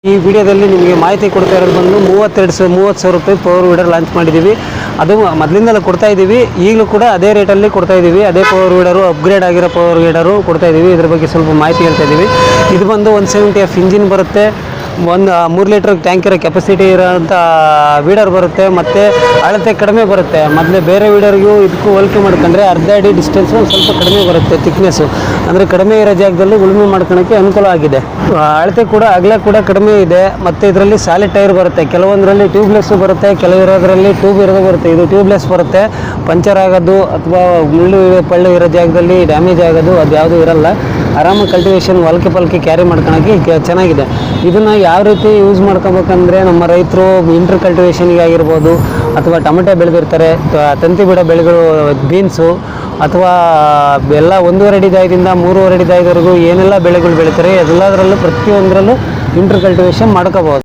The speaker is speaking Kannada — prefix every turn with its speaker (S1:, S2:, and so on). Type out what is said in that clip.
S1: ಈ ವಿಡಿಯೋದಲ್ಲಿ ನಿಮಗೆ ಮಾಹಿತಿ ಕೊಡ್ತಾ ಇರೋದು ಬಂದು 30,000 ರೂಪಾಯಿ ಪವರ್ ವೀಡರ್ ಲಾಂಚ್ ಮಾಡಿದ್ದೀವಿ. ಅದು ಮೊದಲಿಂದಲೂ ಕೊಡ್ತಾ ಇದ್ದೀವಿ, ಈಗಲೂ ಕೂಡ ಅದೇ ರೇಟಲ್ಲಿ ಕೊಡ್ತಾ ಇದ್ದೀವಿ. ಅದೇ ಪವರ್ ವೀಡರು, ಅಪ್ಗ್ರೇಡ್ ಆಗಿರೋ ಪವರ್ ವೀಡರು ಕೊಡ್ತಾ ಇದ್ದೀವಿ. ಇದ್ರ ಬಗ್ಗೆ ಸ್ವಲ್ಪ ಮಾಹಿತಿ ಹೇಳ್ತಾ ಇದ್ದೀವಿ. ಇದು ಬಂದು 170F ಇಂಜಿನ್ ಬರುತ್ತೆ, ಒಂದು 3 ಲೀಟರ್ ಟ್ಯಾಂಕ್ ಇರೋ ಕೆಪಾಸಿಟಿ ಇರೋಂಥ ವೀಡರ್ ಬರುತ್ತೆ, ಮತ್ತು ಅಳತೆ ಕಡಿಮೆ ಬರುತ್ತೆ. ಮೊದಲೇ ಬೇರೆ ವೀಡರ್ಗೂ ಇದಕ್ಕೂ ಹೋಲಿಕೆ ಮಾಡ್ಕೊಂಡ್ರೆ ಅರ್ಧ ಅಡಿ ಡಿಸ್ಟೆನ್ಸು ಒಂದು ಸ್ವಲ್ಪ ಕಡಿಮೆ ಬರುತ್ತೆ, ಥಿಕ್ನೆಸ್ಸು ಅಂದರೆ ಕಡಿಮೆ ಇರೋ ಜಾಗದಲ್ಲಿ ಉಳುಮೆ ಮಾಡ್ಕೊಳ್ಳೋಕ್ಕೆ ಅನುಕೂಲ ಆಗಿದೆ. ಅಳತೆ ಕೂಡ ಅಗಲ ಕೂಡ ಕಡಿಮೆ ಇದೆ. ಮತ್ತು ಇದರಲ್ಲಿ ಸಾಲಿಡ್ ಟೈರ್ ಬರುತ್ತೆ, ಕೆಲವೊಂದರಲ್ಲಿ ಟ್ಯೂಬ್ಲೆಸ್ಸು ಬರುತ್ತೆ, ಕೆಲವಿರೋದ್ರಲ್ಲಿ ಟ್ಯೂಬ್ ಇರೋದು ಬರುತ್ತೆ. ಇದು ಟ್ಯೂಬ್ಲೆಸ್ ಬರುತ್ತೆ, ಪಂಚರ್ ಆಗೋದು ಅಥವಾ ಮುಳ್ಳು ಪಳ್ಳು ಇರೋ ಜಾಗದಲ್ಲಿ ಡ್ಯಾಮೇಜ್ ಆಗೋದು ಅದು ಯಾವುದೂ ಇರಲ್ಲ. ಆರಾಮಾಗಿ ಕಲ್ಟಿವೇಷನ್ ಹೊಲಕ್ಕೆ ಪಲ್ಕೆ ಕ್ಯಾರಿ ಮಾಡ್ಕೊಳಕ್ಕೆ ಚೆನ್ನಾಗಿದೆ. ಇದನ್ನು ಯಾವ ರೀತಿ ಯೂಸ್ ಮಾಡ್ಕೊಬೇಕಂದ್ರೆ, ನಮ್ಮ ರೈತರು ಇಂಟರ್ ಕಲ್ಟಿವೇಷನ್ಗೆ ಆಗಿರ್ಬೋದು, ಅಥವಾ ಟೊಮೆಟೊ ಬೆಳೆದಿರ್ತಾರೆ, ತಂತಿ ಬಿಡೋ ಬೆಳೆಗಳು, ಬೀನ್ಸು, ಅಥವಾ ಎಲ್ಲ 1.5 ಅಡಿ ದಾಯದಿಂದ 3.5 ಅಡಿ ದಾಯದವರೆಗೂ ಏನೆಲ್ಲ ಬೆಳೆಗಳು ಬೆಳೀತಾರೆ ಎಲ್ಲದರಲ್ಲೂ ಪ್ರತಿಯೊಂದರಲ್ಲೂ ಇಂಟರ್ ಕಲ್ಟಿವೇಷನ್ ಮಾಡ್ಕೋಬೋದು.